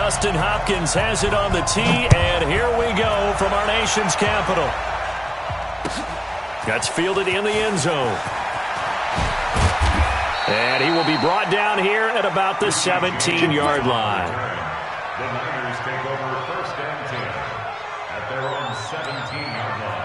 Dustin Hopkins has it on the tee, and here we go from our nation's capital. That's fielded in the end zone. And he will be brought down here at about the 17-yard line. The Niners take over first and 10 at their own 17-yard line.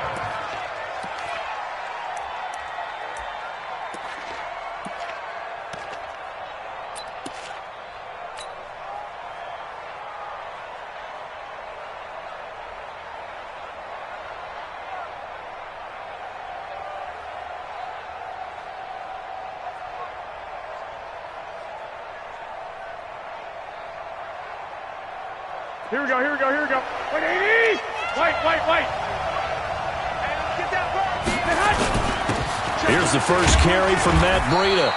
Here we go, here we go, here we go. Wait, 80! Wait. Get that ball. Here's the first carry from Matt Breida.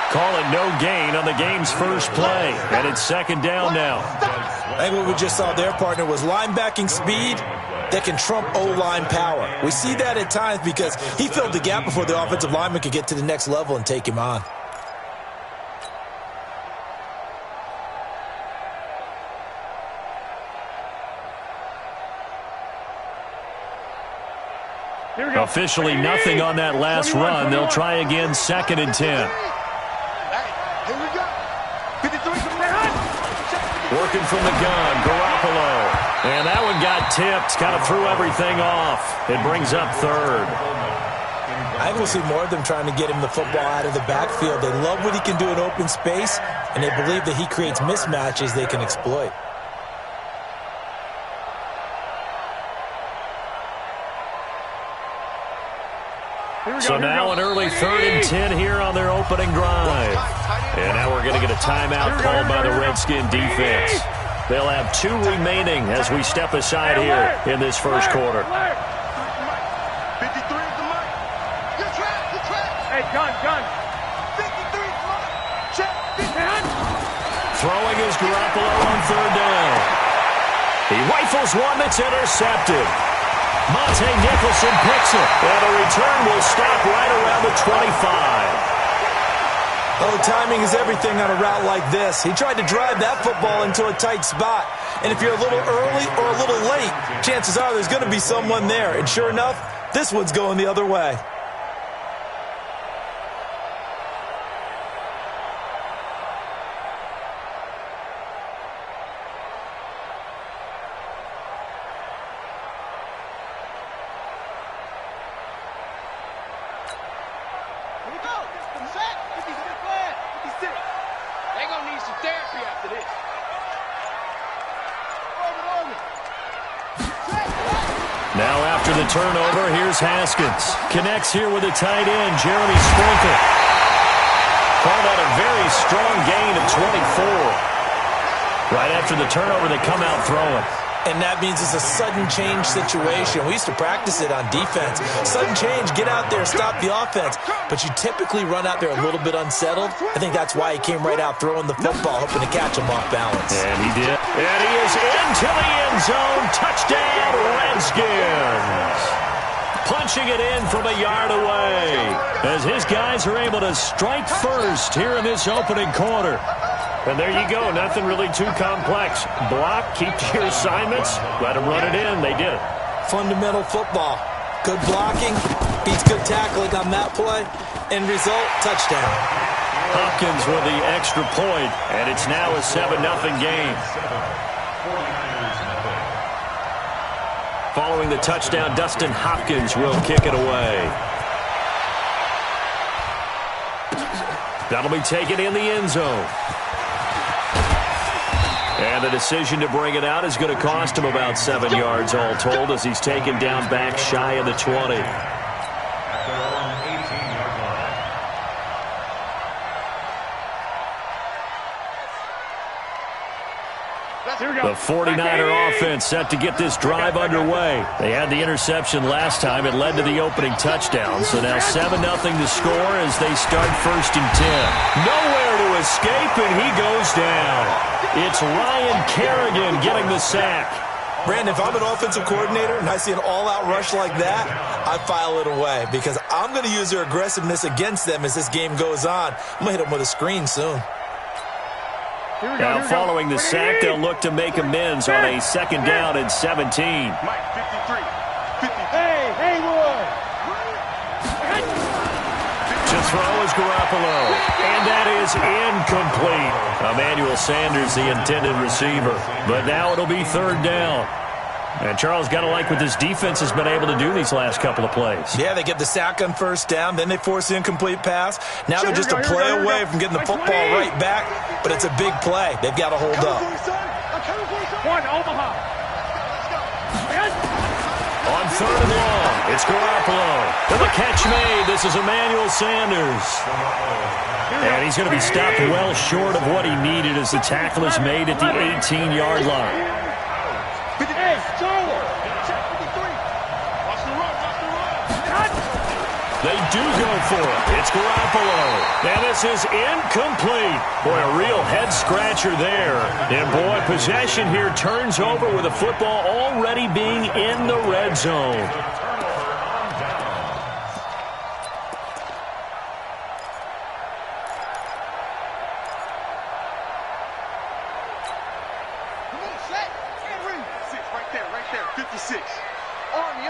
Call it no gain on the game's first play. And it's second down now. I think what we just saw there, partner, was linebacking speed that can trump O-line power. We see that at times because he filled the gap before the offensive lineman could get to the next level and take him on. Officially nothing on that last run. They'll try again, second and 10. Here we go. 53 from behind. Working from the gun, Garoppolo. And that one got tipped, kind of threw everything off. It brings up third. I think we'll see more of them trying to get him the football out of the backfield. They love what he can do in open space, and they believe that he creates mismatches they can exploit. So now an early third and 10 here on their opening drive. And now we're going to get a timeout called by the Redskin defense. They'll have 2 remaining as we step aside here in this first quarter. 53 at the mark. Good track. Hey, gun. 53 at the mark. Check. Throwing is Garoppolo on third down. He rifles one that's intercepted. Monte Nicholson picks it, and the return will stop right around the 25. Oh, timing is everything on a route like this. He tried to drive that football into a tight spot. And if you're a little early or a little late, chances are there's going to be someone there. And sure enough, this one's going the other way. Now after the turnover, here's Haskins. Connects here with a tight end, Jeremy Sprinkle. Called out a very strong gain of 24. Right after the turnover, they come out throwing. And that means it's a sudden change situation. We used to practice it on defense. Sudden change, get out there, stop the offense. But you typically run out there a little bit unsettled. I think that's why he came right out throwing the football, hoping to catch him off balance. And he did. And he is into the end zone. Touchdown, Redskins. Punching it in from a yard away as his guys are able to strike first here in this opening quarter. And there you go. Nothing really too complex. Block, keep to your assignments, let them run it in. They did it. Fundamental football. Good blocking, beats good tackling on that play. End result, touchdown. Hopkins with the extra point, and it's now a 7-0 game. Following the touchdown, Dustin Hopkins will kick it away. That'll be taken in the end zone. And the decision to bring it out is going to cost him about 7 yards all told as he's taken down back shy of the 20. The 49er offense set to get this drive underway. They had the interception last time. It led to the opening touchdown. So now 7-0 to score as they start first and 10. Nowhere to escape, and he goes down. It's Ryan Kerrigan getting the sack. Brandon, if I'm an offensive coordinator and I see an all-out rush like that, I file it away because I'm going to use their aggressiveness against them as this game goes on. I'm going to hit them with a screen soon. Now following the sack, they'll look to make amends on a 2nd down and 17. Mike, 53. 50. Hey, Haywood. To throw is Garoppolo, and that is incomplete. Emmanuel Sanders, the intended receiver. But now it'll be 3rd down. And Charles, got to like what this defense has been able to do these last couple of plays. Yeah, they get the sack on 1st down, then they force the incomplete pass. Now they're just a play away from getting the football right back, but it's a big play. They've got to hold up. One, Omaha. On 3rd and long, it's Garoppolo. And the catch made. This is Emmanuel Sanders. And he's going to be stopped well short of what he needed as the tackle is made at the 18-yard line. They do go for it. It's Garoppolo. And this is incomplete. Boy, a real head-scratcher there. And, boy, possession here turns over with the football already being in the red zone. Right there. 56. Army.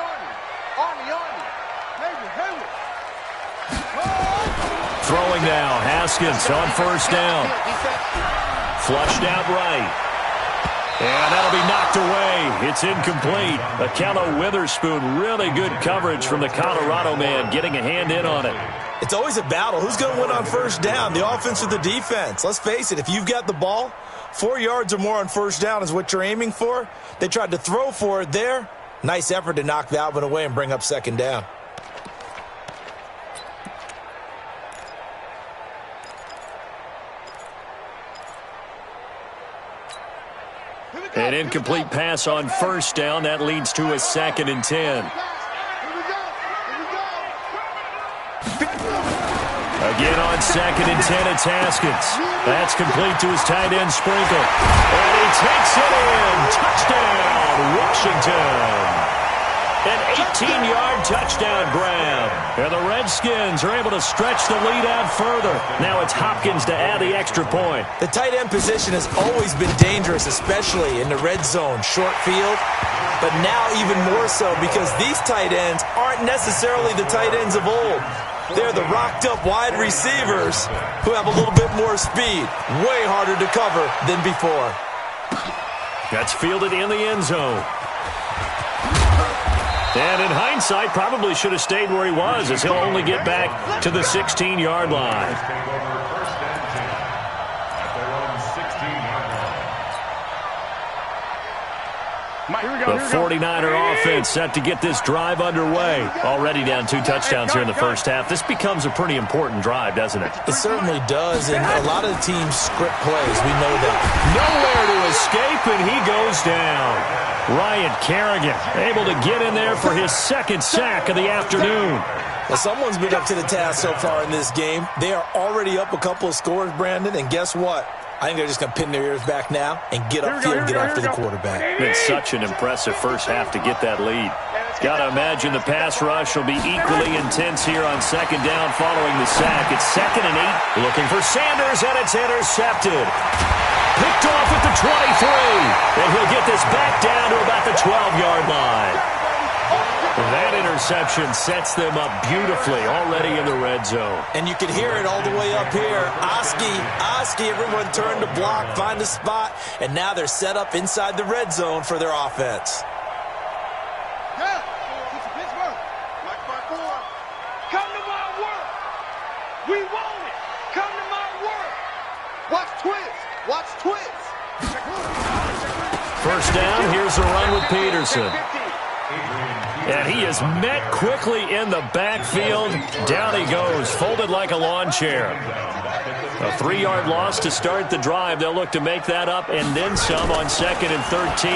Throwing now, Haskins on 1st down. Flushed out right. And that'll be knocked away. It's incomplete. Akello Witherspoon, really good coverage from the Colorado man, getting a hand in on it. It's always a battle. Who's going to win on 1st down, the offense or the defense? Let's face it, if you've got the ball, 4 yards or more on 1st down is what you're aiming for. They tried to throw for it there. Nice effort to knock that one away and bring up 2nd down. An incomplete pass on 1st down. That leads to a 2nd and 10. Again on 2nd and 10, it's Haskins. That's complete to his tight end, Sprinkle. And he takes it in. Touchdown, Washington. An 18-yard touchdown grab. And the Redskins are able to stretch the lead out further. Now it's Hopkins to add the extra point. The tight end position has always been dangerous, especially in the red zone, short field. But now even more so because these tight ends aren't necessarily the tight ends of old. They're the rocked-up wide receivers who have a little bit more speed. Way harder to cover than before. That's fielded in the end zone. And in hindsight, probably should have stayed where he was, as he'll only get back to the 16-yard line. The 49er offense set to get this drive underway. Already down 2 touchdowns here in the 1st half. This becomes a pretty important drive, doesn't it? It certainly does, and a lot of the teams script plays. We know that. Nowhere to escape, and he goes down. Ryan Kerrigan able to get in there for his 2nd sack of the afternoon. Well, someone's been up to the task so far in this game. They are already up a couple of scores, Brandon, and guess what? I think they're just going to pin their ears back now and get upfield and get after the quarterback. It's such an impressive 1st half to get that lead. Got to imagine the pass rush will be equally intense here on 2nd down following the sack. It's 2nd and 8. Looking for Sanders, and it's intercepted. Picked off at the 23. And he'll get this back down to about the 12-yard line. That interception sets them up beautifully already in the red zone. And you can hear it all the way up here. Oski, everyone turned to block, find a spot, and now they're set up inside the red zone for their offense. Yeah, it's Pittsburgh. Like my boy. Come to my work. We want it. Come to my work. Watch twist. 1st down, here's the run with Peterson. And he is met quickly in the backfield. Down he goes, folded like a lawn chair. A 3-yard loss to start the drive. They'll look to make that up and then some on 2nd and 13.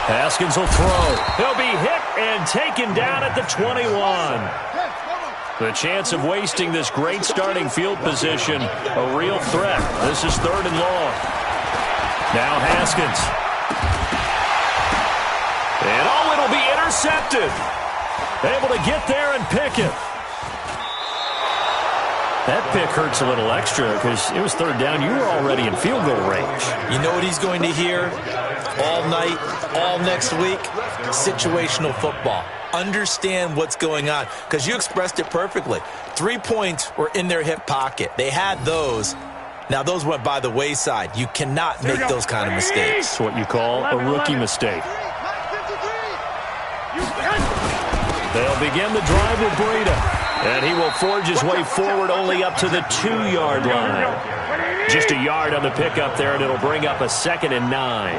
Haskins will throw. He'll be hit and taken down at the 21. The chance of wasting this great starting field position, a real threat. This is 3rd and long. Now Haskins. And it'll be intercepted. Able to get there and pick it. That pick hurts a little extra because it was third down. You were already in field goal range. You know what he's going to hear all night, all next week? Situational football. Understand what's going on, because you expressed it perfectly. 3 points were in their hip pocket. They had those. Now, those went by the wayside. You cannot make those kind of mistakes. It's what you call a rookie mistake. They'll begin the drive with Breida, and he will forge his way forward only up to the 2-yard line. Just a yard on the pickup there, and it'll bring up a 2nd and 9.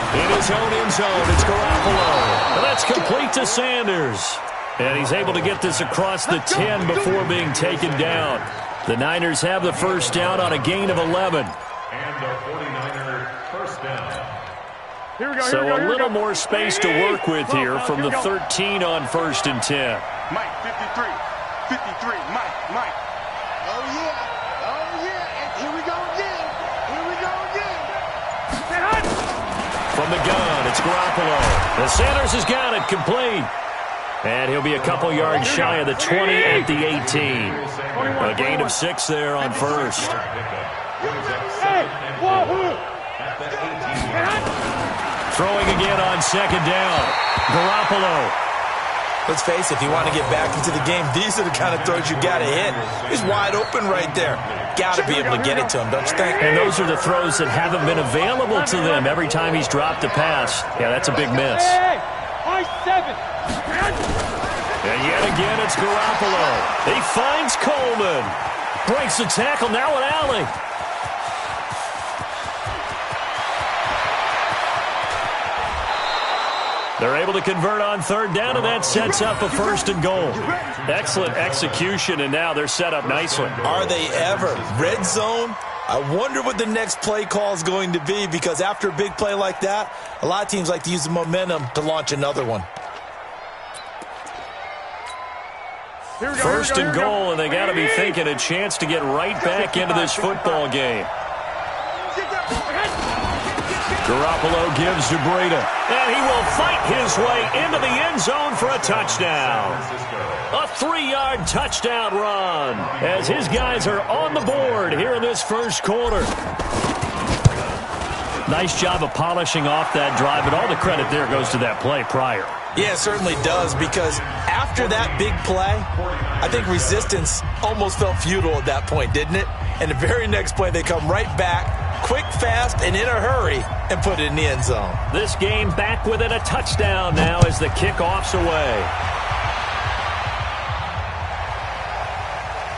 In his own end zone, it's Garoppolo. And that's complete to Sanders. And he's able to get this across the 10 before being taken down. The Niners have the first down on a gain of 11. And the 49er first down. So a little more space to work with here from the 13 on 1st and 10. Mike, 53. 53. Mike. Oh, yeah. And here we go again. From the gun, it's Garoppolo. And Sanders has got it complete. And he'll be a couple yards shy of the 20 at the 18. A gain of 6 there on 1st. Throwing again on 2nd down. Garoppolo. Let's face it, if you want to get back into the game, these are the kind of throws you got to hit. He's wide open right there. Got to be able to get it to him, don't you think? And those are the throws that haven't been available to them every time he's dropped a pass. Yeah, that's a big miss. And yet again, it's Garoppolo. He finds Coleman. Breaks the tackle, now an alley. They're able to convert on 3rd down, and that sets up a 1st and goal. Excellent execution, and now they're set up nicely. Are they ever? Red zone? I wonder what the next play call is going to be, because after a big play like that, a lot of teams like to use the momentum to launch another one. 1st and goal, and they got to be thinking a chance to get right back into this football game. Garoppolo gives to Breida, and he will fight his way into the end zone for a touchdown. A 3-yard touchdown run as his guys are on the board here in this first quarter. Nice job of polishing off that drive, and all the credit there goes to that play prior. Yeah, it certainly does, because after that big play, I think resistance almost felt futile at that point, didn't it? And the very next play, they come right back, quick, fast, and in a hurry, and put it in the end zone. This game back within a touchdown now as the kickoff's away.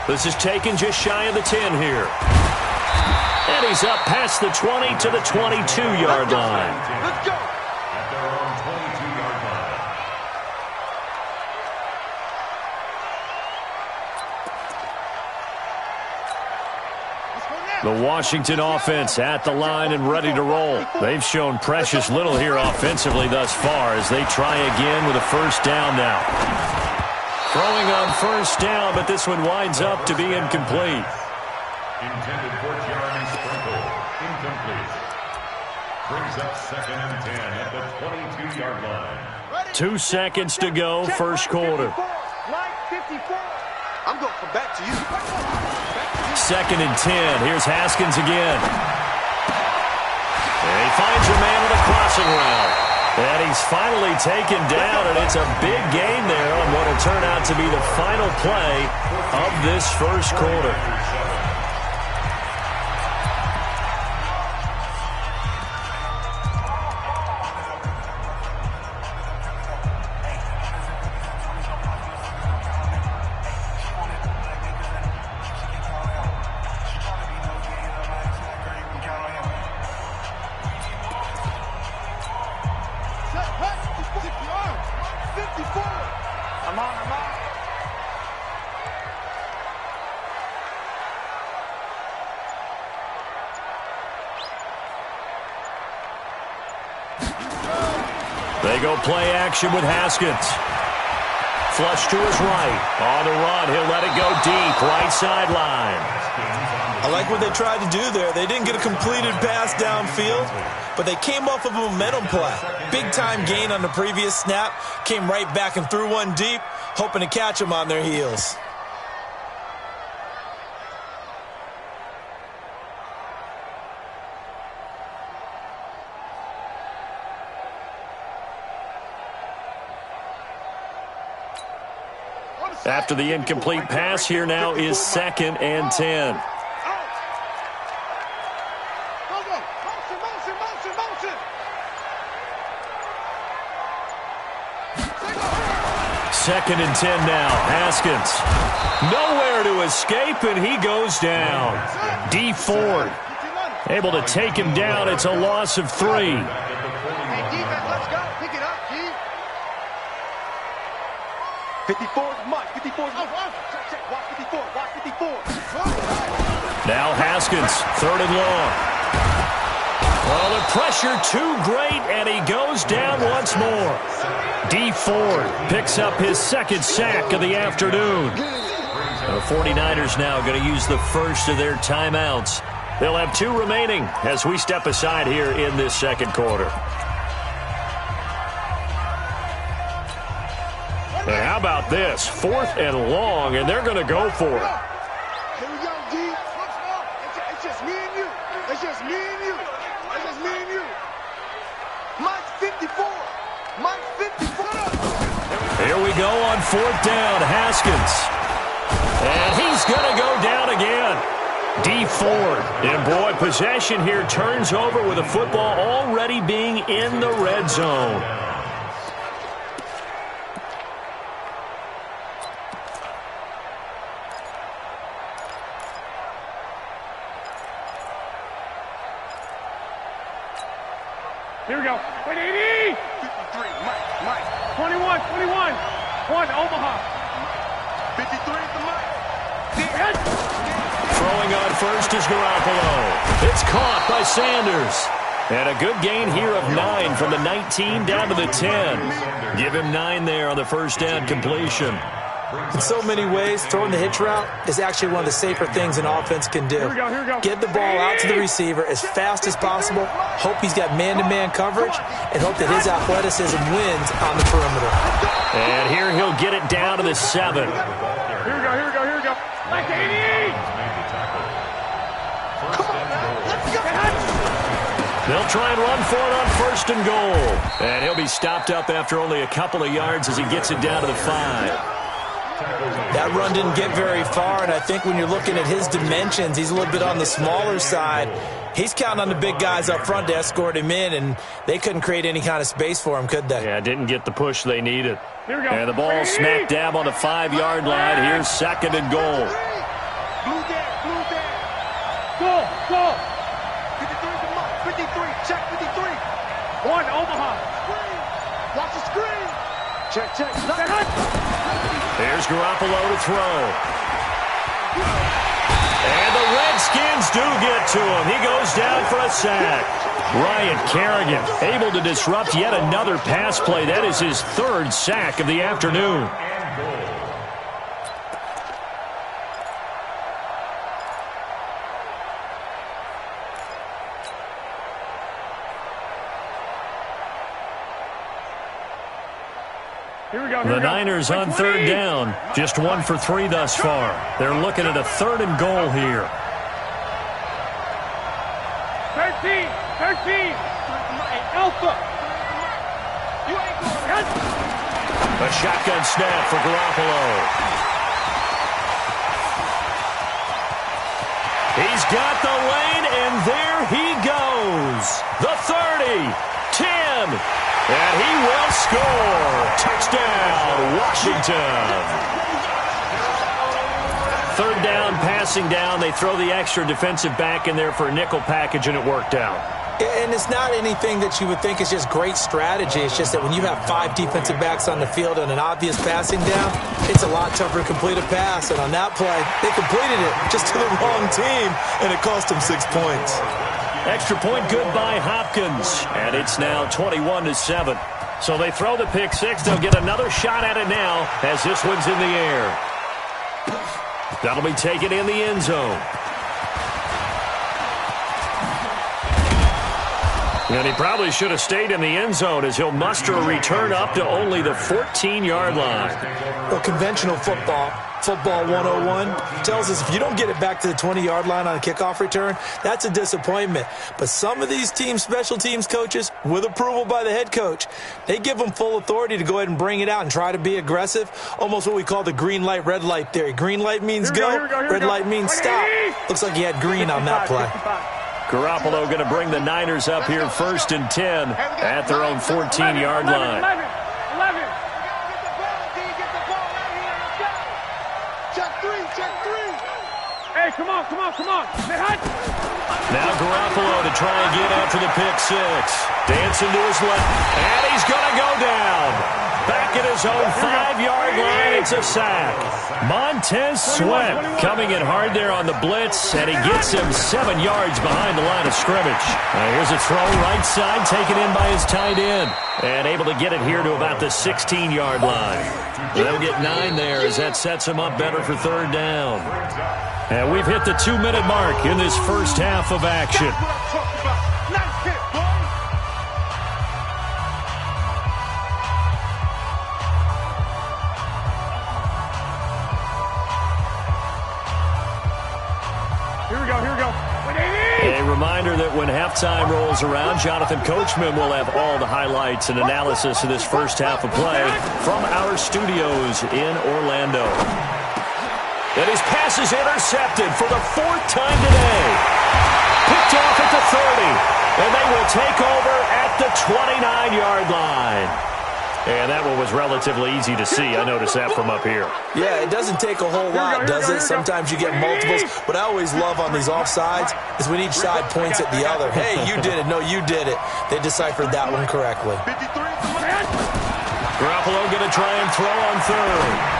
This is taken just shy of the 10 here. And he's up past the 20 to the 22-yard line. Let's go. At their own 22-yard line. The Washington offense at the line and ready to roll. They've shown precious little here offensively thus far as they try again with a 1st down now. Throwing on 1st down, but this one winds up to be incomplete. Intended for Jeremy Sprinkle. Incomplete. Brings up 2nd and 10 at the 22-yard line. 2 seconds to go, first quarter. I'm going to come back to you. 2nd and 10. Here's Haskins again. And he finds a man with a crossing route. And he's finally taken down, and it's a big gain there on what will turn out to be the final play of this first quarter. They go play action with Haskins. Flush to his right. On the run, he'll let it go deep. Right sideline. I like what they tried to do there. They didn't get a completed pass downfield, but they came off of a momentum play. Big-time gain on the previous snap. Came right back and threw one deep, hoping to catch them on their heels. After the incomplete pass, here now is 2nd and 10. Second and 10 now. Haskins. Nowhere to escape, and he goes down. D Ford able to take him down. It's a loss of 3. Hey, defense, let's go. Pick it up, G. 54 is Mike. 54 is Mike. Check. Watch 54. Watch 54. Now Haskins, 3rd and long. Well, the pressure too great, and he goes down once more. D Ford picks up his 2nd sack of the afternoon. The 49ers now going to use the first of their timeouts. They'll have 2 remaining as we step aside here in this 2nd quarter. And how about this? 4th and long, and they're going to go for it. Here we go, D. It's just me and you. It's just me and you. It's just me and you. Mike's 54. Mike's 54. Here we go on 4th down. Haskins. And he's going to go down again. D Ford. And boy, possession here turns over with the football already being in the red zone. Here we go. 180. 53. Mike. 21. 1, Omaha. 53 is the Mike. Throwing on first is Garoppolo. It's caught by Sanders. And a good gain here of 9 from the 19 down to the 10. Give him 9 there on the first down completion. In so many ways, throwing the hitch route is actually one of the safer things an offense can do. Here we go. Get the ball out to the receiver as fast as possible, hope he's got man-to-man coverage, and hope that his athleticism wins on the perimeter. And here he'll get it down to the 7. Here we go. Like 80. They'll try and run for it on 1st and goal. And he'll be stopped up after only a couple of yards as he gets it down to the 5. That run didn't get very far, and I think when you're looking at his dimensions, he's a little bit on the smaller side. He's counting on the big guys up front to escort him in, and they couldn't create any kind of space for him, could they? Yeah, didn't get the push they needed. Here we go. And the ball smack dab on the 5-yard line. Here's 2nd and goal. Blue down. Go. 53 is the Mike. 53. Check 53. 1, Omaha. Watch the screen. Check. There's Garoppolo to throw. And the Redskins do get to him. He goes down for a sack. Ryan Kerrigan able to disrupt yet another pass play. That is his 3rd sack of the afternoon. Here we go. The Niners on 3rd down. Just 1 for 3 thus far. They're looking at a 3rd and goal here. 13. Alpha. A shotgun snap for Garoppolo. He's got the lane, and there he goes. The 30, 10, and he will score. Touchdown, Washington. 3rd down, passing down. They throw the extra defensive back in there for a nickel package, and it worked out. And it's not anything that you would think is just great strategy. It's just that when you have 5 defensive backs on the field and an obvious passing down, it's a lot tougher to complete a pass. And on that play, they completed it just to the wrong team, and it cost them 6 points. Extra point good by Hopkins, and it's now 21-7. So they throw the pick 6. They'll get another shot at it now as this one's in the air. That'll be taken in the end zone. And he probably should have stayed in the end zone as he'll muster a return up to only the 14-yard line. Well, conventional football Football 101 tells us if you don't get it back to the 20-yard line on a kickoff return, that's a disappointment. But some of these special teams coaches, with approval by the head coach, they give them full authority to go ahead and bring it out and try to be aggressive, almost what we call the green light, red light theory. Green light means go, red light means stop. Looks like he had green on that play. Garoppolo going to bring the Niners up here 1st and 10 at their own 14-yard line. 11. Hey, come on. Now Garoppolo to try and get after the pick six. Dancing to his left, and he's going to go down. Back at his own 5-yard line, it's a sack. Montez Sweat coming in hard there on the blitz, and he gets him 7 yards behind the line of scrimmage. Here's a throw right side, taken in by his tight end, and able to get it here to about the 16-yard line. They'll get 9 there as that sets him up better for 3rd down. And we've hit the 2-minute mark in this first half of action. Here we go. A reminder that when halftime rolls around, Jonathan Coachman will have all the highlights and analysis of this first half of play from our studios in Orlando. And his pass is intercepted for the 4th time today. Picked off at the 30. And they will take over at the 29-yard line. And that one was relatively easy to see. I noticed that from up here. Yeah, it doesn't take a whole lot, does it? Sometimes you get multiples. What I always love on these offsides is when each side points at the other. Hey, you did it. No, you did it. They deciphered that one correctly. Garoppolo going to try and throw on 3rd.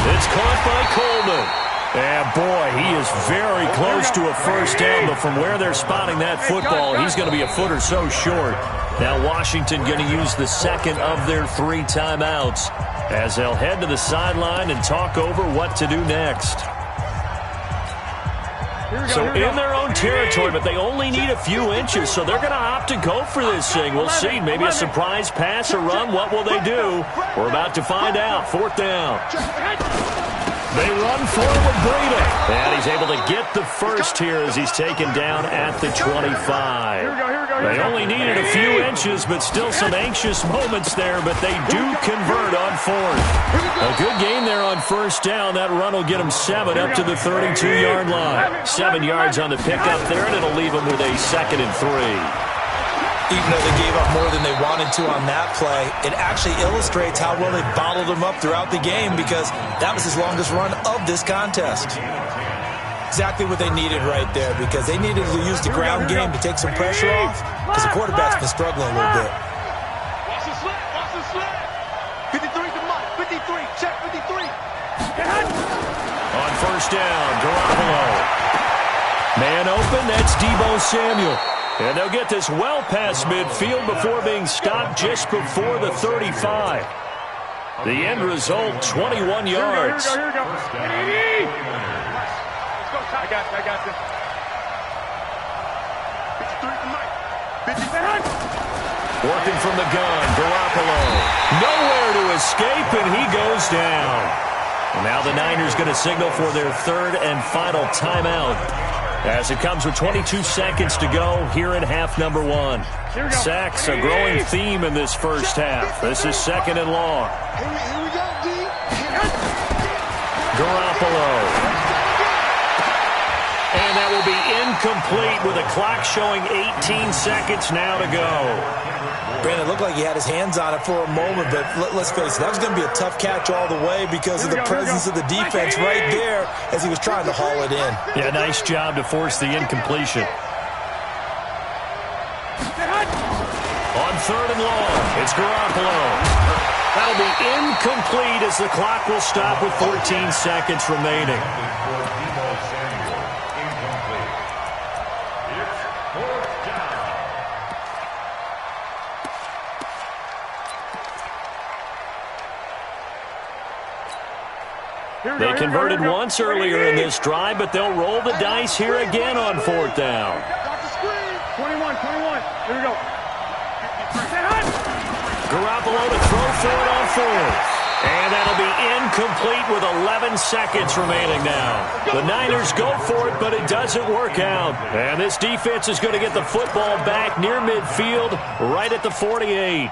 It's caught by Coleman. And boy, he is very close to a first down, but from where they're spotting that football, he's going to be a foot or so short. Now Washington going to use the 2nd of their 3 timeouts as they'll head to the sideline and talk over what to do next. So in their own territory, but they only need a few inches, so they're going to opt to go for this thing. We'll see. Maybe a surprise pass or run. What will they do? We're about to find out. 4th down. They run forward, Breida. And he's able to get the first here as he's taken down at the 25. They only needed a few inches, but still some anxious moments there, but they do convert on 4th. A good game there on 1st down. That run will get them 7 up to the 32-yard line. 7 yards on the pickup there, and it'll leave them with a 2nd and 3. Even though they gave up more than they wanted to on that play, it actually illustrates how well they bottled him up throughout the game because that was his longest run of this contest. Exactly what they needed right there because they needed to use the ground game to take some pressure off because the quarterback's been struggling a little bit. Watch the slap. 53 to Mike. 53. Check 53. On 1st down, Garoppolo. Man open, that's Deebo Samuel. And they'll get this well past midfield before being stopped just before the 35. The end result, 21 yards. Here we go. I got you. 53 to Mike. 53. Working from the gun, Garoppolo. Nowhere to escape, and he goes down. And now the Niners going to signal for their 3rd and final timeout as it comes with 22 seconds to go here in half number 1. Sacks, a growing theme in this first half. This is 2nd and long. Here we go, D. Garoppolo. And that will be incomplete with the clock showing 18 seconds now to go. Brandon, it looked like he had his hands on it for a moment, but let's face it, that was going to be a tough catch all the way because of the presence of the defense right there as he was trying to haul it in. Yeah, nice job to force the incompletion. On 3rd and long, it's Garoppolo. That'll be incomplete as the clock will stop with 14 seconds remaining. They converted once earlier in this drive, but they'll roll the dice here again on 4th down. 21. Here we go. Garoppolo to throw for it on 4th. And that'll be incomplete with 11 seconds remaining now. The Niners go for it, but it doesn't work out. And this defense is going to get the football back near midfield, right at the 48.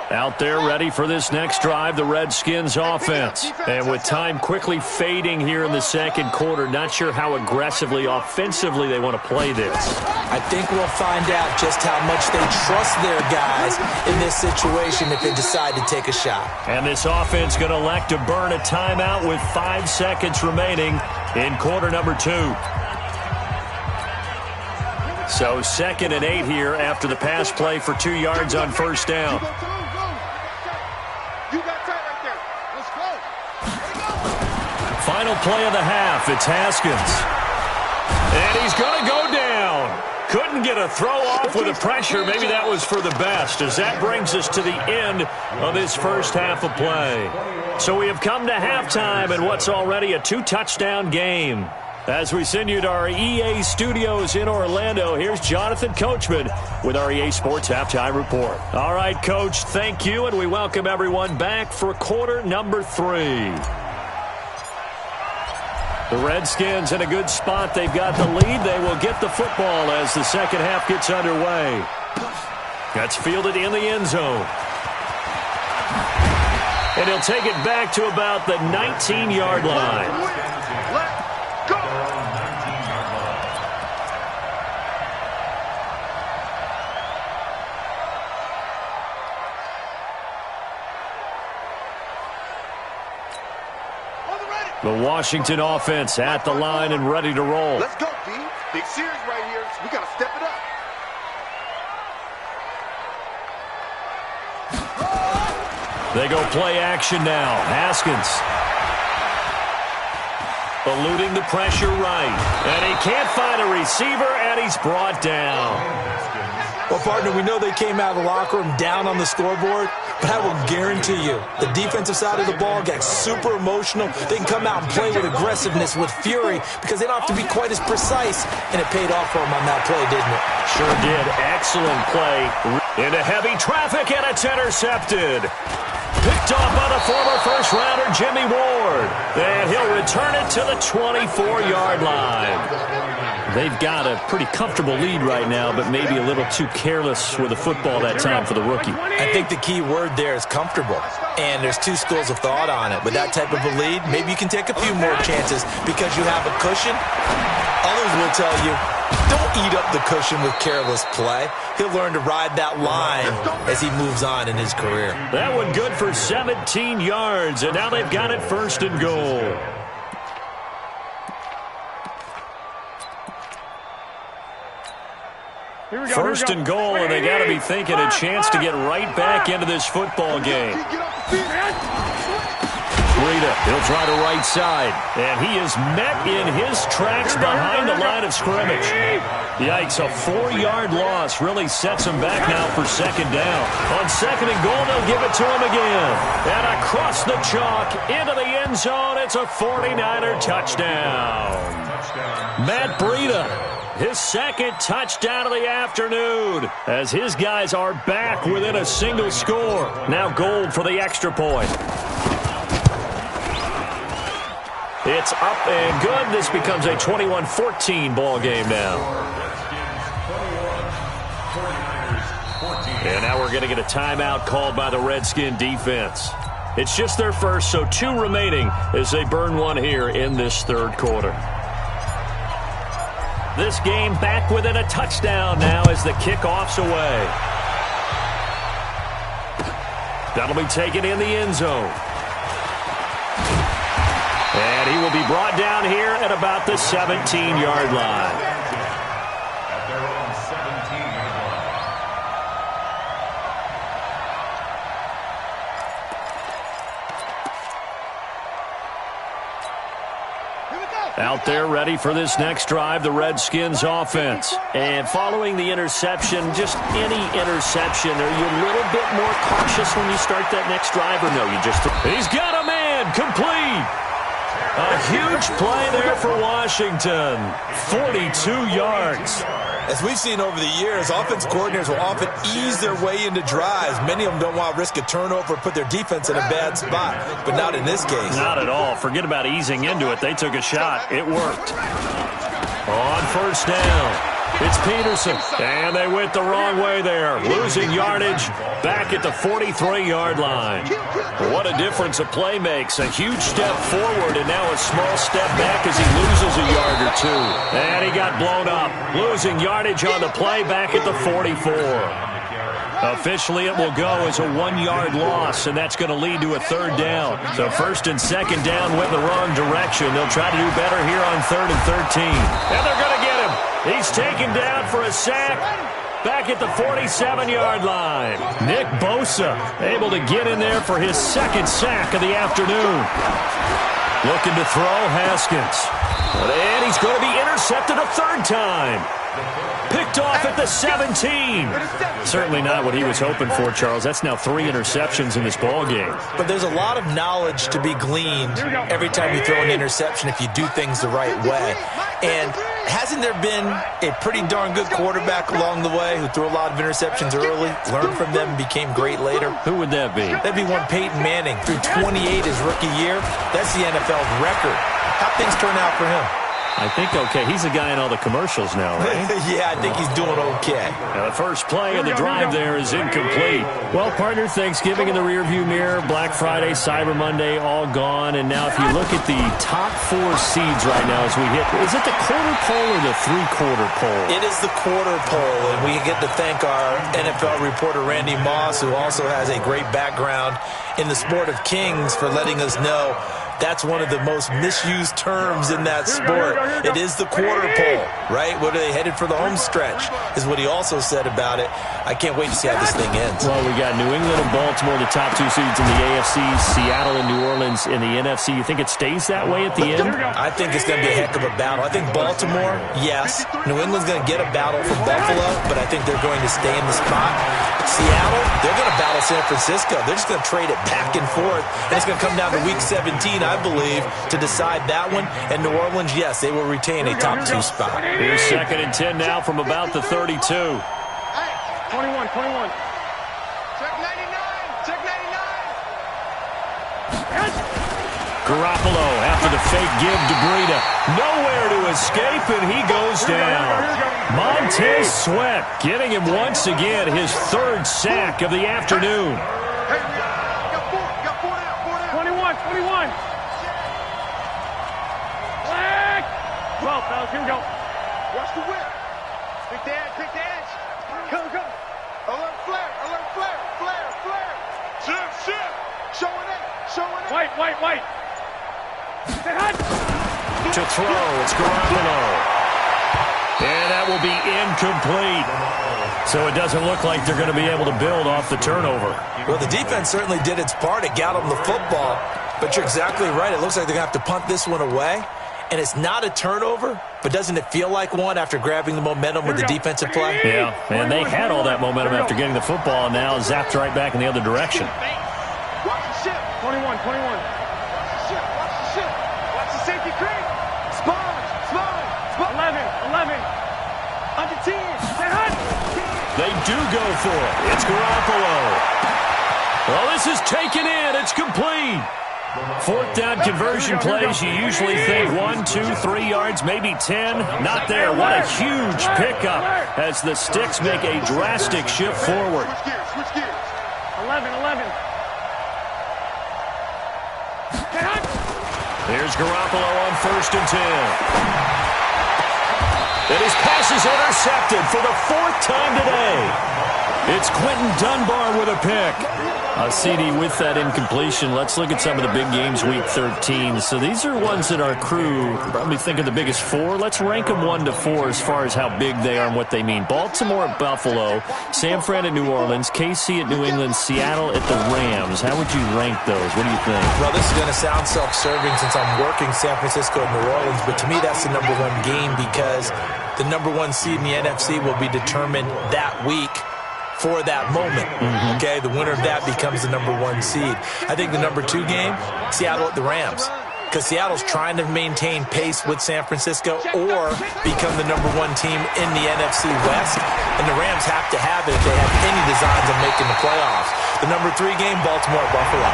Out there ready for this next drive, the Redskins offense. And with time quickly fading here in the second quarter, not sure how aggressively, offensively they want to play this. I think we'll find out just how much they trust their guys in this situation if they decide to take a shot. And this offense going to elect to burn a timeout with 5 seconds remaining in quarter number 2. So 2nd and 8 here after the pass play for 2 yards on first down. Final play of the half, it's Haskins. And he's going to go down. Couldn't get a throw off with the pressure. Maybe that was for the best, as that brings us to the end of this first half of play. So we have come to halftime in what's already a 2-touchdown game. As we send you to our EA studios in Orlando, here's Jonathan Coachman with our EA Sports Halftime Report. All right, Coach, thank you, and we welcome everyone back for quarter number 3. The Redskins in a good spot. They've got the lead. They will get the football as the second half gets underway. That's fielded in the end zone. And he'll take it back to about the 19-yard line. The Washington offense at the line and ready to roll. Let's go, B. Big series right here. So we got to step it up. They go play action now. Haskins eluding the pressure right. And he can't find a receiver, and he's brought down. Well, partner, we know they came out of the locker room down on the scoreboard, but I will guarantee you the defensive side of the ball gets super emotional. They can come out and play with aggressiveness, with fury, because they don't have to be quite as precise, and it paid off for them on that play, didn't it? Sure did. Excellent play. Into heavy traffic, and it's intercepted. Picked off by the former first-rounder Jimmy Ward. And he'll return it to the 24-yard line. They've got a pretty comfortable lead right now, but maybe a little too careless with the football that time for the rookie. I think the key word there is comfortable. And there's 2 schools of thought on it. With that type of a lead, maybe you can take a few more chances because you have a cushion. Others will tell you, don't eat up the cushion with careless play. He'll learn to ride that line as he moves on in his career. That one good for 17 yards, and now they've got it 1st and goal. First and goal, and they got to be thinking a chance to get right back into this football game. Breida, he'll try to right side, and he is met in his tracks behind the line of scrimmage. Yikes, a 4-yard loss really sets him back now for 2nd down. On 2nd and goal, they'll give it to him again. And across the chalk, into the end zone, it's a 49er touchdown. Matt Breida, his 2nd touchdown of the afternoon, as his guys are back within a single score. Now Gold for the extra point. It's up and good. This becomes a 21-14 ball game now. And now we're going to get a timeout called by the Redskin defense. It's just their first, so 2 remaining as they burn one here in this 3rd quarter. This game back within a touchdown now as the kickoff's away. That'll be taken in the end zone. And he will be brought down here at about the 17-yard line. At their own 17-yard line. Out there ready for this next drive, the Redskins offense. And following the interception, just any interception, are you a little bit more cautious when you start that next drive, or no? You just... He's got a man, complete. A huge play there for Washington. 42 yards. As we've seen over the years, offense coordinators will often ease their way into drives. Many of them don't want to risk a turnover or put their defense in a bad spot, but not in this case. Not at all. Forget about easing into it. They took a shot. It worked. On first down, it's Peterson, and they went the wrong way there, losing yardage back at the 43-yard line. What a difference a play makes. A huge step forward and now a small step back as he loses a yard or two. And he got blown up, losing yardage on the play back at the 44. Officially, it will go as a 1-yard loss, and that's going to lead to a third down. So first and second down went the wrong direction. They'll try to do better here on 3rd and 13. And they're going to get him. He's taken down for a sack back at the 47-yard line. Nick Bosa able to get in there for his second sack of the afternoon. Looking to throw, Haskins. And he's going to be intercepted a third time. Picked off at the 17. Certainly not what he was hoping for, Charles. That's now 3 interceptions in this ball game. But there's a lot of knowledge to be gleaned every time you throw an interception if you do things the right way. And hasn't there been a pretty darn good quarterback along the way who threw a lot of interceptions early, learned from them, and became great later? Who would that be? That'd be one Peyton Manning. Threw 28 his rookie year. That's the NFL's record. How'd things turn out for him? I think okay. He's a guy in all the commercials now, right? Yeah, I think he's doing okay. Now the first play of the drive there is incomplete. Well, partner, Thanksgiving in the rearview mirror, Black Friday, Cyber Monday, all gone. And now if you look at the top 4 seeds right now as we hit, is it the quarter pole or the 3/4 pole? It is the quarter pole, and we get to thank our NFL reporter, Randy Moss, who also has a great background in the sport of kings, for letting us know that's one of the most misused terms in that sport. It is the quarter pole, right? What are they headed for the home stretch is what he also said about it. I can't wait to see how this thing ends. Well, we got New England and Baltimore, the top 2 seeds in the AFC, Seattle and New Orleans in the NFC. You think it stays that way at the end? I think it's going to be a heck of a battle. I think Baltimore, yes. New England's going to get a battle from Buffalo, but I think they're going to stay in the spot. Seattle, they're going to battle San Francisco. They're just going to trade it back and forth, and it's going to come down to Week 17, I believe, to decide that one. And New Orleans, yes, they will retain a top 2 spot. Here's 2nd and 10 now from about the 32. 21. Check 99. Check 99. Garoppolo after the fake give to Breida. Nowhere to escape, and he goes down. Montez Sweat getting him once again his 3rd sack of the afternoon. Hey, got 4 down. 21. Flag. 12, fellas, here we go. Watch the whip. Pick the edge. Go. Alert flare. Shift. Showing it. White. Say hot. To throw, it's Garoppolo. And that will be incomplete. So it doesn't look like they're going to be able to build off the turnover. Well, the defense certainly did its part. It got them the football. But you're exactly right. It looks like they're going to have to punt this one away. And it's not a turnover, but doesn't it feel like one after grabbing the momentum with the defensive play? Yeah, and they had all that momentum after getting the football, and now zapped right back in the other direction. Watch the shift. 21. Watch the shift. Watch the safety creep. Spawn. 11. Under 10. Say hot. They do go for it. It's Garoppolo. Well, this is taken in. It's complete. 4th down conversion plays, you usually think 1, 2, 3 yards, maybe 10. Not there. What a huge pickup as the Sticks make a drastic shift forward. Switch gears. 11. Here's Garoppolo on 1st and 10. And his pass is intercepted for the 4th time today. It's Quentin Dunbar with a pick. CD with that incompletion. Let's look at some of the big games Week 13. So these are ones that our crew probably think are the biggest 4. Let's rank them 1 to 4 as far as how big they are and what they mean. Baltimore at Buffalo, San Fran at New Orleans, KC at New England, Seattle at the Rams. How would you rank those? What do you think? Well, this is going to sound self-serving since I'm working San Francisco and New Orleans, but to me that's the number 1 game because the number 1 seed in the NFC will be determined that week for that moment. Okay, the winner of that becomes the number 1 seed. I think the number 2 game, Seattle at the Rams. because Seattle's trying to maintain pace with San Francisco or become the #1 team in the NFC West, and the Rams have to have it if they have any designs on making the playoffs. The #3 game, Baltimore-Buffalo.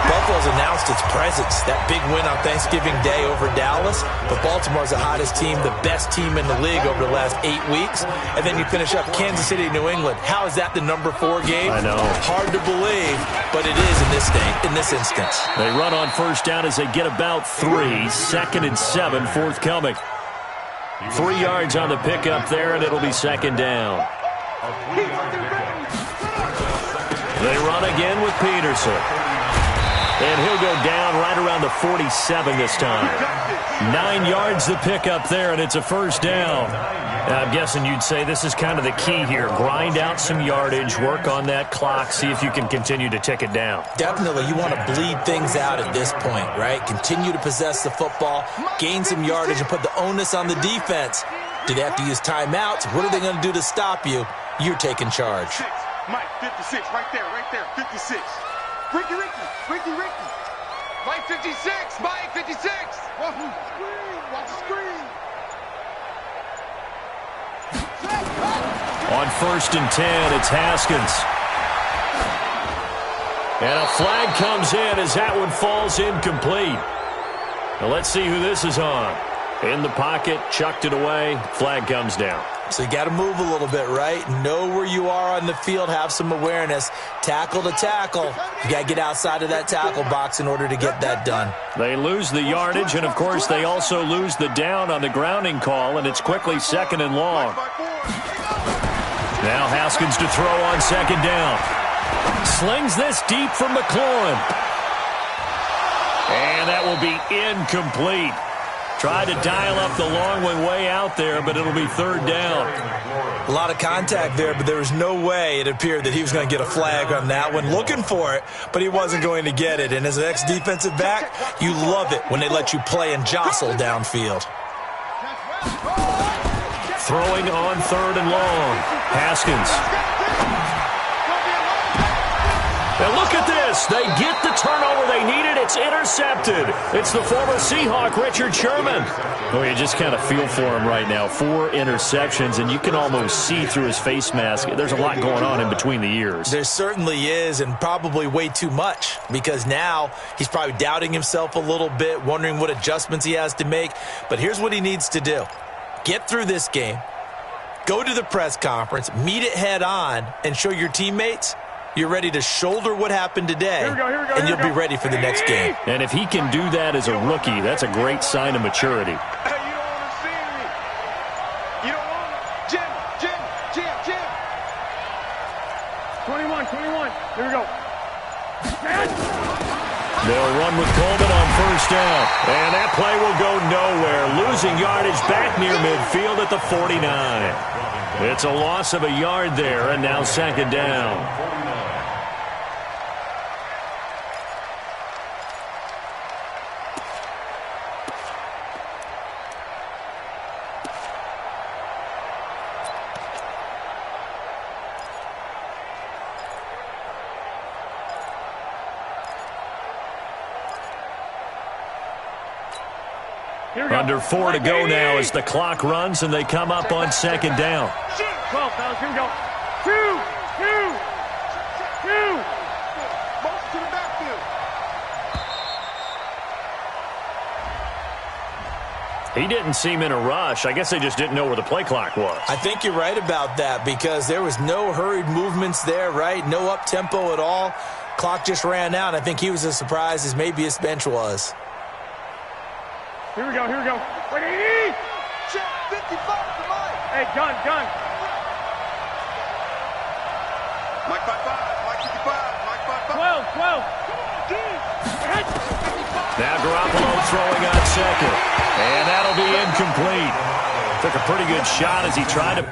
Buffalo's announced its presence, that big win on Thanksgiving Day over Dallas, but Baltimore's the hottest team, the best team in the league over the last 8 weeks, and then you finish up Kansas City, New England. How is that the #4 game? I know. Hard to believe, but it is in this instance. They run on first down as they get about 3. 2nd and 7 forthcoming. 3 yards on the pickup there, and it'll be 2nd down. They run again with Peterson. And he'll go down right around the 47 this time. 9 yards to pick up there, and it's a first down. Now, I'm guessing you'd say this is kind of the key here. Grind out some yardage, work on that clock, see if you can continue to tick it down. Definitely. You want to bleed things out at this point, right? Continue to possess the football, gain some yardage, and put the onus on the defense. Do they have to use timeouts? What are they going to do to stop you? You're taking charge. Mike, 56, right there, 56. Ricky. Mike, 56, Mike, 56. Watch the screen. On 1st and 10, it's Haskins. And a flag comes in as that one falls incomplete. Now let's see who this is on. In the pocket, chucked it away, flag comes down. So you got to move a little bit, right? Know where you are on the field, have some awareness. Tackle to tackle. You got to get outside of that tackle box in order to get that done. They lose the yardage, and of course they also lose the down on the grounding call, and it's quickly 2nd and long. Now Haskins to throw on 2nd down. Slings this deep from McLaurin. And that will be incomplete. Tried to dial up the long one way out there, but it'll be 3rd down. A lot of contact there, but there was no way it appeared that he was going to get a flag on that one. Looking for it, but he wasn't going to get it. And as an ex-defensive back, you love it when they let you play and jostle downfield. Throwing on 3rd and long. Haskins. Now look at this. They get the turnover they needed. It's intercepted. It's the former Seahawk, Richard Sherman. Oh, you just kind of feel for him right now. 4 interceptions, and you can almost see through his face mask. There's a lot going on in between the ears. There certainly is, and probably way too much, because now he's probably doubting himself a little bit, wondering what adjustments he has to make. But here's what he needs to do. Get through this game, go to the press conference, meet it head on, and show your teammates you're ready to shoulder what happened today, and you'll be ready for the next game. And if he can do that as a rookie, that's a great sign of maturity. Hey, you don't understand me. You don't want me. Jim. 21. Here we go. They'll run with Coleman on 1st down. And that play will go nowhere. Losing yardage back near midfield at the 49. It's a loss of a yard there, and now 2nd down. Under 4 to go now as the clock runs, and they come up on 2nd down. 12, fellas, here we go. 2. Motion to the backfield. He didn't seem in a rush. I guess they just didn't know where the play clock was. I think you're right about that, because there was no hurried movements there, right? No up-tempo at all. Clock just ran out. I think he was as surprised as maybe his bench was. Here we go. Like 80! Check 55 to Mike. Hey, gun. Mike 55, Mike 55, Mike 55. 12. Now Garoppolo throwing on 2nd. And that'll be incomplete. Took a pretty good shot as he tried to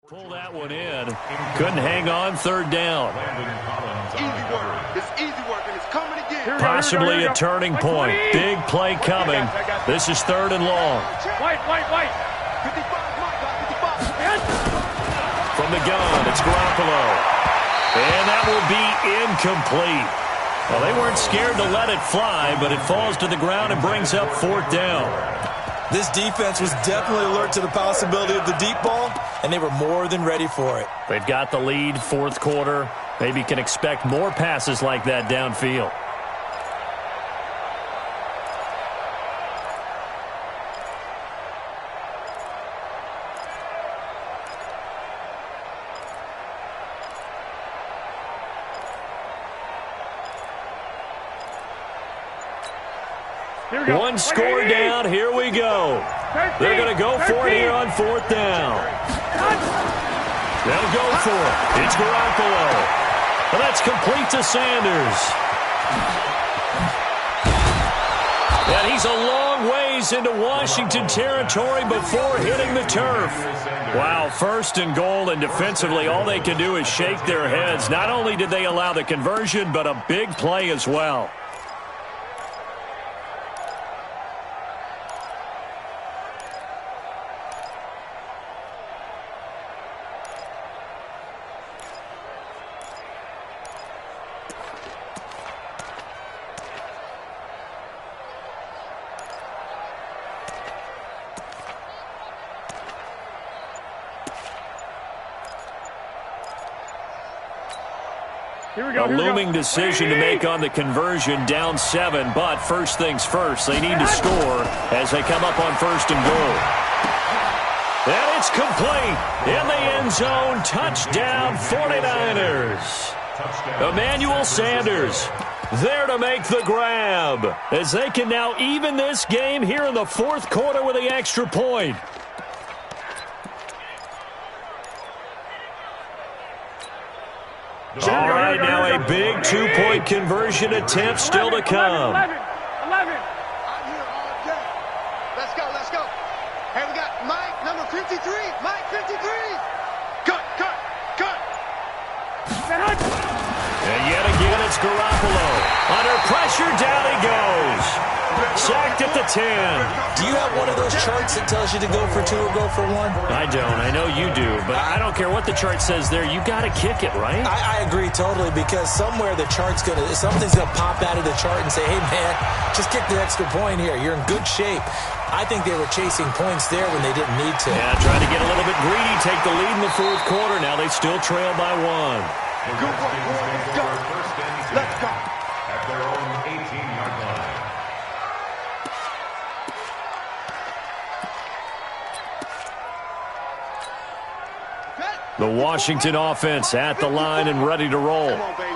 Pull that one in. Couldn't hang on, third down. Easy work. It's easy work, and it's coming again. Possibly a turning point. Big play coming. This is third and long. White. 55, Mike, 55. From the gun, it's Garoppolo. And that will be incomplete. Well, they weren't scared to let it fly, but it falls to the ground and brings up fourth down. This defense was definitely alert to the possibility of the deep ball, and they were more than ready for it. They've got the lead, fourth quarter. Maybe can expect more passes like that downfield. One score down, here we go. They're going to go for it here on fourth down. They'll go for it. It's Garoppolo. And that's complete to Sanders. And he's a long ways into Washington territory before hitting the turf. Wow, first and goal, and defensively all they can do is shake their heads. Not only did they allow the conversion, but a big play as well. A looming decision to make on the conversion, down 7, but first things first, they need to score as they come up on first and goal. And it's complete in the end zone, touchdown 49ers. Emmanuel Sanders there to make the grab as they can now even this game here in the fourth quarter with the extra point. All right, now a big two-point conversion attempt still to come. 11. I'm here all day. Let's go. Hey, we got Mike, number 53. Mike, 53. Cut. And yet again, it's Garoppolo. Under pressure, down he goes. Sacked at the 10. Do you have one of those charts that tells you to go for 2 or go for 1? I don't. I know you do. But I don't care what the chart says there. You got to kick it, right? I agree totally, because somewhere the chart's something's going to pop out of the chart and say, hey, man, just kick the extra point here. You're in good shape. I think they were chasing points there when they didn't need to. Yeah, trying to get a little bit greedy, take the lead in the fourth quarter. Now they still trail by 1. Good work, boys. Let's go. At their own 18-yard line. The Washington offense at the line and ready to roll. Come on, baby.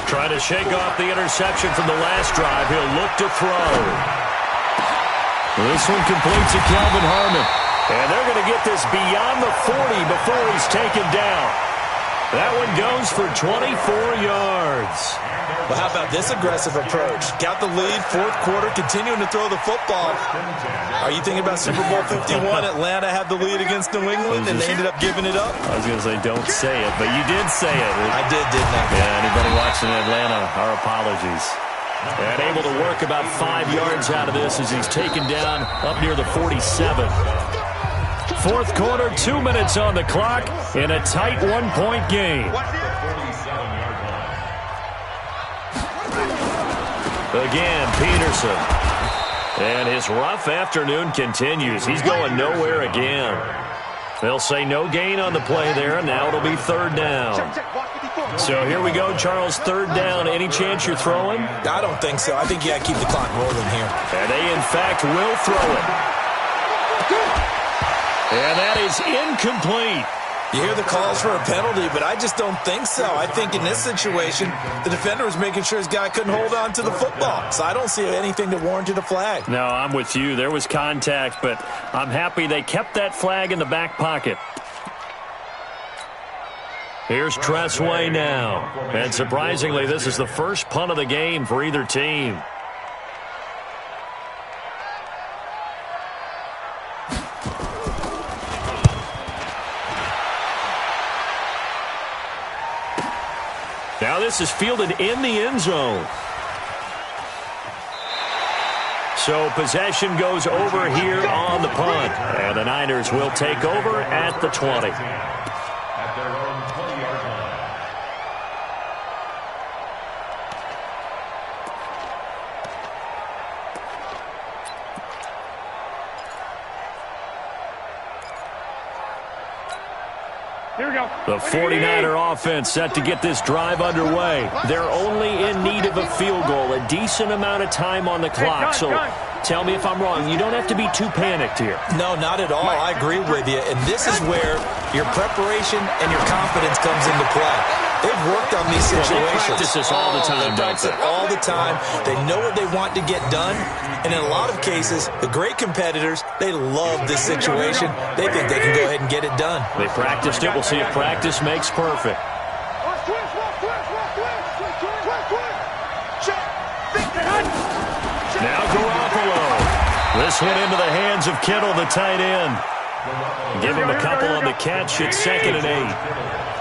Trying to shake off the interception from the last drive. He'll look to throw. This one completes to Kelvin Harmon. And they're going to get this beyond the 40 before he's taken down. That one goes for 24 yards. Well, how about this aggressive approach? Got the lead, fourth quarter, continuing to throw the football. Are you thinking about Super Bowl 51? Atlanta had the lead against New England, and they ended up giving it up? I was going to say, don't say it, but you did say it. I did, didn't I? Yeah, anybody watching Atlanta, our apologies. And able to work about 5 yards out of this as he's taken down up near the 47. Fourth quarter, 2 minutes on the clock in a tight one-point game. Again, Peterson. And his rough afternoon continues. He's going nowhere again. They'll say no gain on the play there, and now it'll be third down. So here we go, Charles, third down. Any chance you're throwing? I don't think so. I think you got to keep the clock rolling here. And they, in fact, will throw it. And that is incomplete. You hear the calls for a penalty, but I just don't think so. I think in this situation, the defender was making sure his guy couldn't hold on to the football. So I don't see anything that warranted a flag. No, I'm with you. There was contact, but I'm happy they kept that flag in the back pocket. Here's Tressway now. And surprisingly, this is the first punt of the game for either team. Now this is fielded in the end zone. So possession goes over here on the punt. And the Niners will take over at the 20. At their own 20-yard line. Here we go. The 49er offense set to get this drive underway. They're only in need of a field goal, a decent amount of time on the clock. So tell me if I'm wrong. You don't have to be too panicked here. No, not at all. I agree with you. And this is where your preparation and your confidence comes into play. They've worked on these situations. They practice this all the time, They practice it all the time. They know what they want to get done. And in a lot of cases, the great competitors, they love this situation. They think they can go ahead and get it done. They practiced it. We'll see if practice makes perfect. Now Garoppolo. This one into the hands of Kittle, the tight end. Give him a couple on the catch. It's 2nd and 8.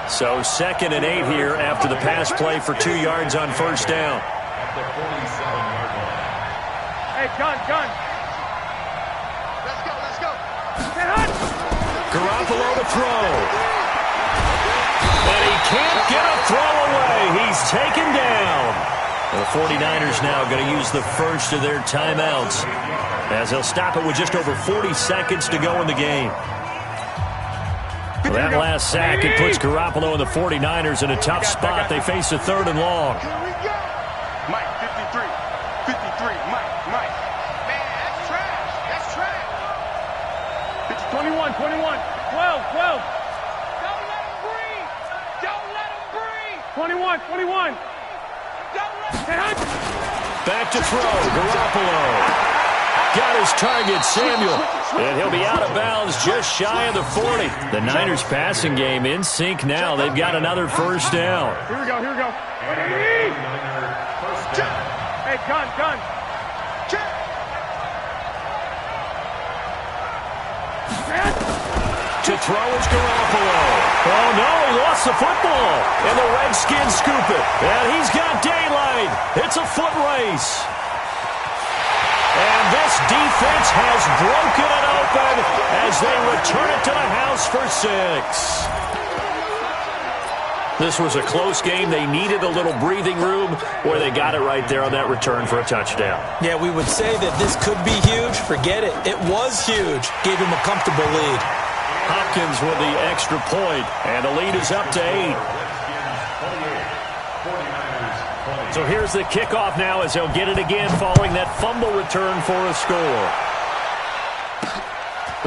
So 2nd and 8 here after the pass play for 2 yards on first down. At the 47-yard line. Hey, gun. Let's go. Garoppolo to throw. And he can't get a throw away. He's taken down. The 49ers now going to use the first of their timeouts as they'll stop it with just over 40 seconds to go in the game. That last sack, it puts Garoppolo and the 49ers in a tough spot. They face a 3rd and long. Here we go. Mike, 53. Mike. Man, that's trash. 21. 12. Don't let him breathe. 21. Back to throw. Garoppolo. Got his target, Samuel. And he'll be out of bounds just shy of the 40. The Niners passing game in sync now. They've got another first down. Here we go. Hey, gun. To throw is Garoppolo. Oh, no, he lost the football. And the Redskins scoop it. And he's got daylight. It's a foot race. And this defense has broken it open as they return it to the house for 6. This was a close game. They needed a little breathing room where they got it right there on that return for a touchdown. Yeah, we would say that this could be huge. Forget it. It was huge. Gave him a comfortable lead. Hopkins with the extra point, and the lead is up to 8. So here's the kickoff now as they'll get it again following that fumble return for a score.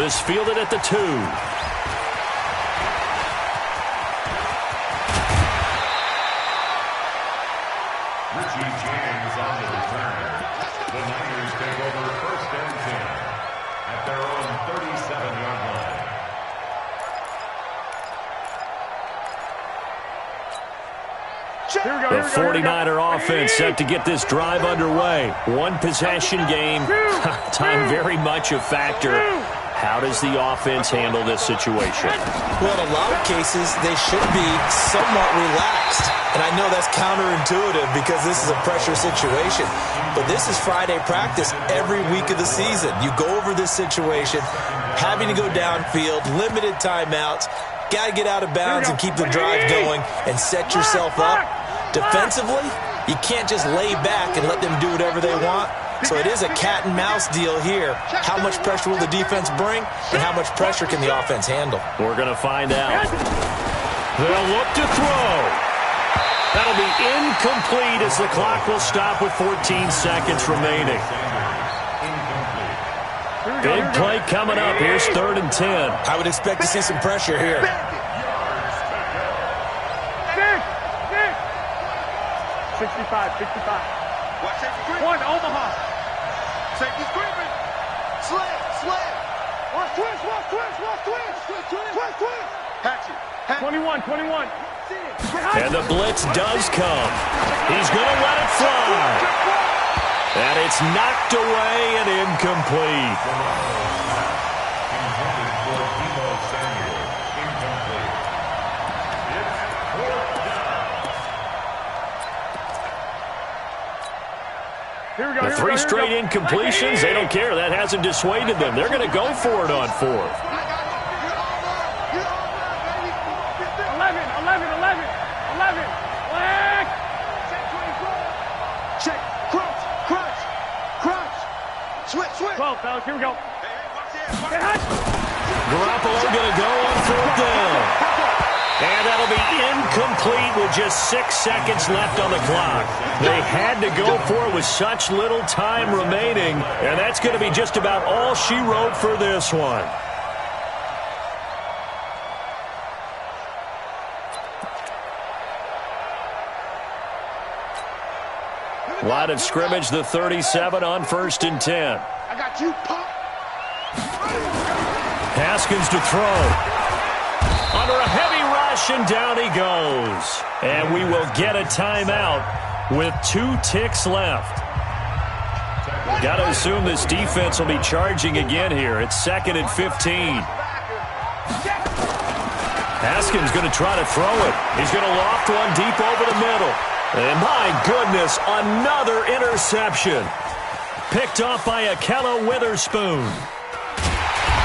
This fielded at the 2. Richie James on the return. The Niners take over 1st and 10 at their own 37-yard line. The 49er offense set to get this drive underway. One possession game. Time very much a factor. How does the offense handle this situation? Well, in a lot of cases, they should be somewhat relaxed. And I know that's counterintuitive because this is a pressure situation. But this is Friday practice every week of the season. You go over this situation, having to go downfield, limited timeouts, got to get out of bounds and keep the drive going and set yourself up. Defensively, you can't just lay back and let them do whatever they want. So it is a cat and mouse deal here. How much pressure will the defense bring and how much pressure can the offense handle? We're going to find out. They'll look to throw. That'll be incomplete as the clock will stop with 14 seconds remaining. Big play coming up. Here's 3rd and 10. I would expect to see some pressure here. 65. Watch safety creep. 1, Omaha. Safety's creeping. Slam. Watch twist. Hatchet. 21. And the blitz does come. He's going to let it fly. And it's knocked away and incomplete. Intended for Debo Samuel. Incomplete. It's 4th down. The 3 straight incompletions, they don't care. That hasn't dissuaded them. They're going to go for it on 4th. 11. Black. Check. Crunch. Switch. 12, fellas. Here we go. Get hot. Garoppolo going to go on 4th down. And that'll be incomplete with just 6 seconds left on the clock. They had to go for it with such little time remaining, and that's going to be just about all she wrote for this one. Line of scrimmage, the 37 on 1st and 10. I got you, pop. Haskins to throw. Under a heavy rush, and down he goes. And we will get a timeout with 2 ticks left. Got to assume this defense will be charging again here. It's 2nd and 15. Haskins going to try to throw it. He's going to loft one deep over the middle. And my goodness, another interception. Picked off by Akello Witherspoon.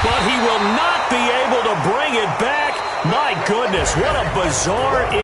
But he will not be able to bring it back. My goodness, what a bizarre